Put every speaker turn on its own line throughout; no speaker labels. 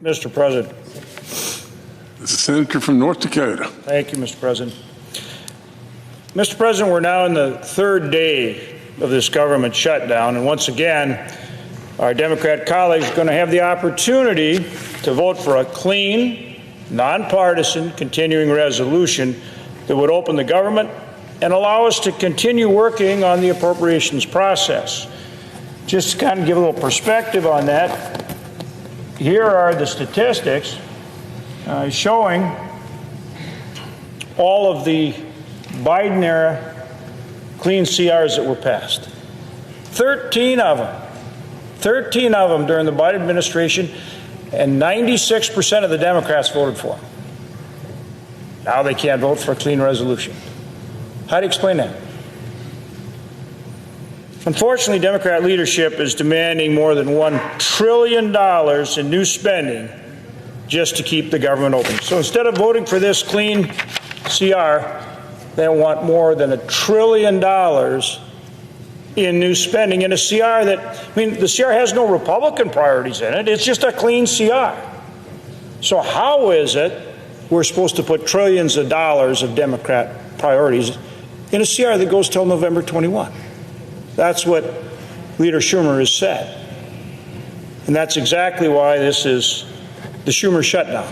Mr. President.
The senator from North Dakota.
Thank you, Mr. President. Mr. President, we're now in the third day of this government shutdown, and once again, our Democrat colleagues are going to have the opportunity to vote for a clean, nonpartisan, continuing resolution that would open the government and allow us to continue working on the appropriations process. Just to kind of give a little perspective on that, here are the statistics showing all of the Biden-era clean CRs that were passed. 13 of them. 13 of them during the Biden administration, and 96% of the Democrats voted for them. Now they can't vote for a clean resolution. How do you explain that? Unfortunately, Democrat leadership is demanding more than $1 trillion in new spending just to keep the government open. So instead of voting for this clean CR, they want more than $1 trillion in new spending in a CR that, I mean, the CR has no Republican priorities in it. It's just a clean CR. So how is it we're supposed to put trillions of dollars of Democrat priorities in a CR that goes till November 21? That's what Leader Schumer has said. And that's exactly why this is the Schumer shutdown.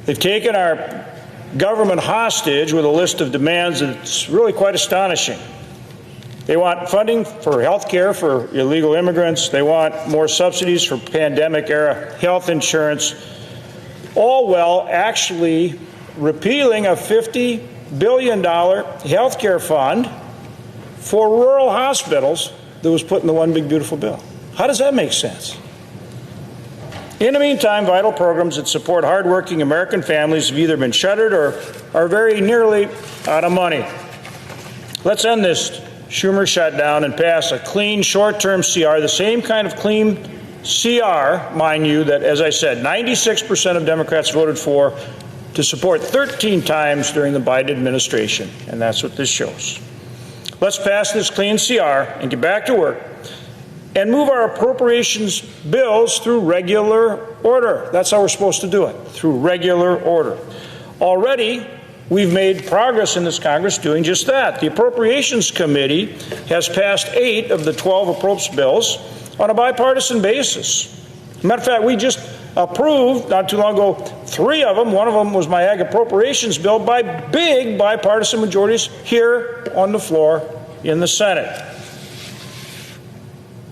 They've taken our government hostage with a list of demands that's really quite astonishing. They want funding for health care for illegal immigrants. They want more subsidies for pandemic-era health insurance, all while actually repealing a $50 billion health care fund for rural hospitals that was put in the One Big Beautiful Bill. How does that make sense? In the meantime, vital programs that support hardworking American families have either been shuttered or are very nearly out of money. Let's end this Schumer shutdown and pass a clean short-term CR, the same kind of clean CR, mind you, that, as I said, 96% of Democrats voted for to support 13 times during the Biden administration, and that's what this shows. Let's pass this clean CR and get back to work and move our appropriations bills through regular order. That's how we're supposed to do it, through regular order. Already, we've made progress in this Congress doing just that. The Appropriations Committee has passed 8 of the 12 appropriations bills on a bipartisan basis. As a matter of fact, we just approved, not too long ago, 3 of them. One of them was my ag appropriations bill by big bipartisan majorities here on the floor in the Senate.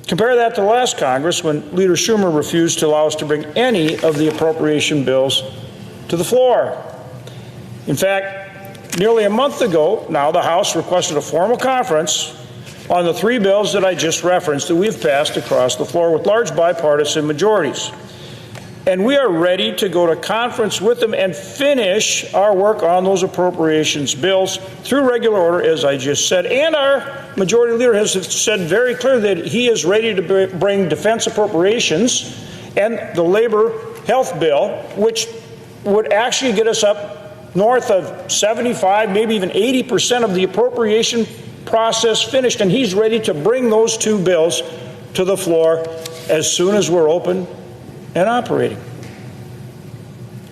Compare that to the last Congress when Leader Schumer refused to allow us to bring any of the appropriation bills to the floor. In fact, nearly a month ago now, the House requested a formal conference on the 3 bills that I just referenced that we've passed across the floor with large bipartisan majorities. And we are ready to go to conference with them and finish our work on those appropriations bills through regular order, as I just said. And our majority leader has said very clearly that he is ready to bring defense appropriations and the labor health bill, which would actually get us up north of 75, maybe even 80% of the appropriation process finished. And he's ready to bring those 2 bills to the floor as soon as we're open and operating.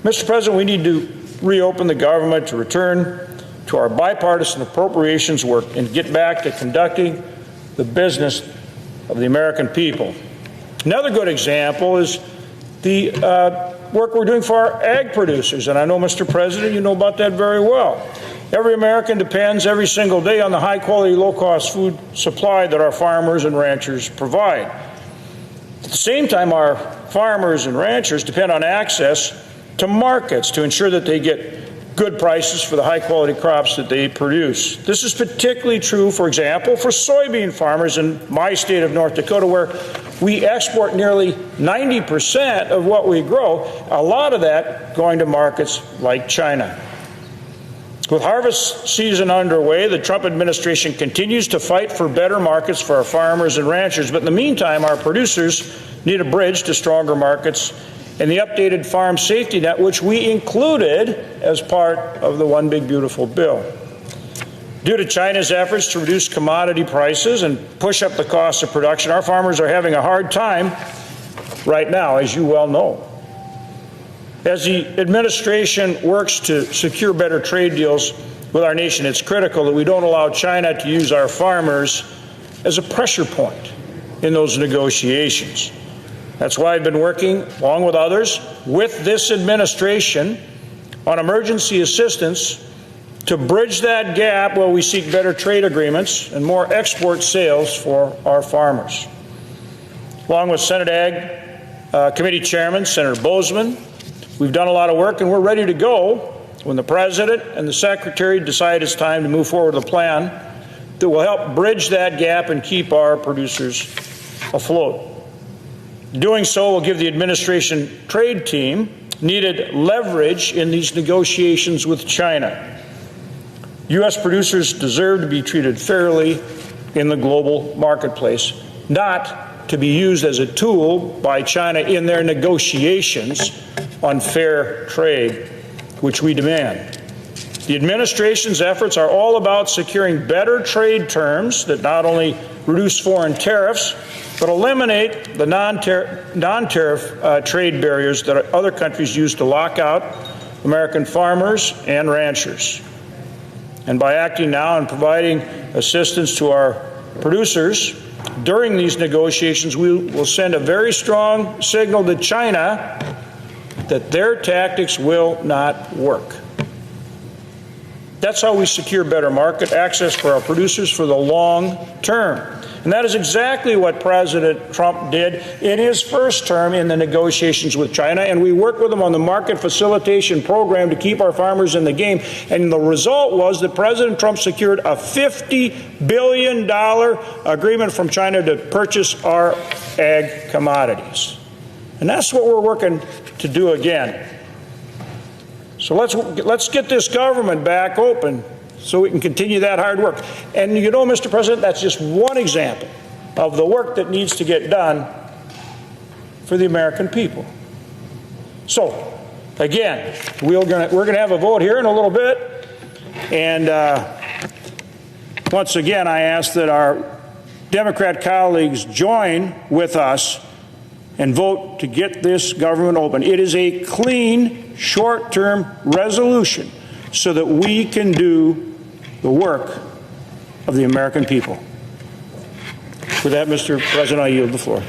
Mr. President, we need to reopen the government to return to our bipartisan appropriations work and get back to conducting the business of the American people. Another good example is the work we're doing for our ag producers, and I know, Mr. President, you know about that very well. Every American depends every single day on the high-quality, low-cost food supply that our farmers and ranchers provide. At the same time, our farmers and ranchers depend on access to markets to ensure that they get good prices for the high-quality crops that they produce. This is particularly true, for example, for soybean farmers in my state of North Dakota, where we export nearly 90% of what we grow, a lot of that going to markets like China. With harvest season underway, the Trump administration continues to fight for better markets for our farmers and ranchers. But in the meantime, our producers need a bridge to stronger markets and the updated farm safety net, which we included as part of the One Big Beautiful Bill. Due to China's efforts to reduce commodity prices and push up the cost of production, our farmers are having a hard time right now, as you well know. As the administration works to secure better trade deals with our nation, it's critical that we don't allow China to use our farmers as a pressure point in those negotiations. That's why I've been working, along with others, with this administration on emergency assistance to bridge that gap while we seek better trade agreements and more export sales for our farmers. Along with Senate Ag Committee Chairman, Senator Bozeman, we've done a lot of work and we're ready to go when the President and the Secretary decide it's time to move forward with a plan that will help bridge that gap and keep our producers afloat. Doing so will give the administration trade team needed leverage in these negotiations with China. U.S. producers deserve to be treated fairly in the global marketplace, not to be used as a tool by China in their negotiations on fair trade, which we demand. The administration's efforts are all about securing better trade terms that not only reduce foreign tariffs, but eliminate the non-tariff trade barriers that other countries use to lock out American farmers and ranchers. And by acting now and providing assistance to our producers during these negotiations, we will send a very strong signal to China that their tactics will not work. That's how we secure better market access for our producers for the long term. And that is exactly what President Trump did in his first term in the negotiations with China. And we worked with him on the market facilitation program to keep our farmers in the game. And the result was that President Trump secured a $50 billion agreement from China to purchase our ag commodities. And that's what we're working to do again. So let's get this government back open so we can continue that hard work. And you know, Mr. President, that's just one example of the work that needs to get done for the American people. So, again, we're going to have a vote here in a little bit. And once again, I ask that our Democrat colleagues join with us and vote to get this government open. It is a clean, short-term resolution so that we can do the work of the American people. With that, Mr. President, I yield the floor.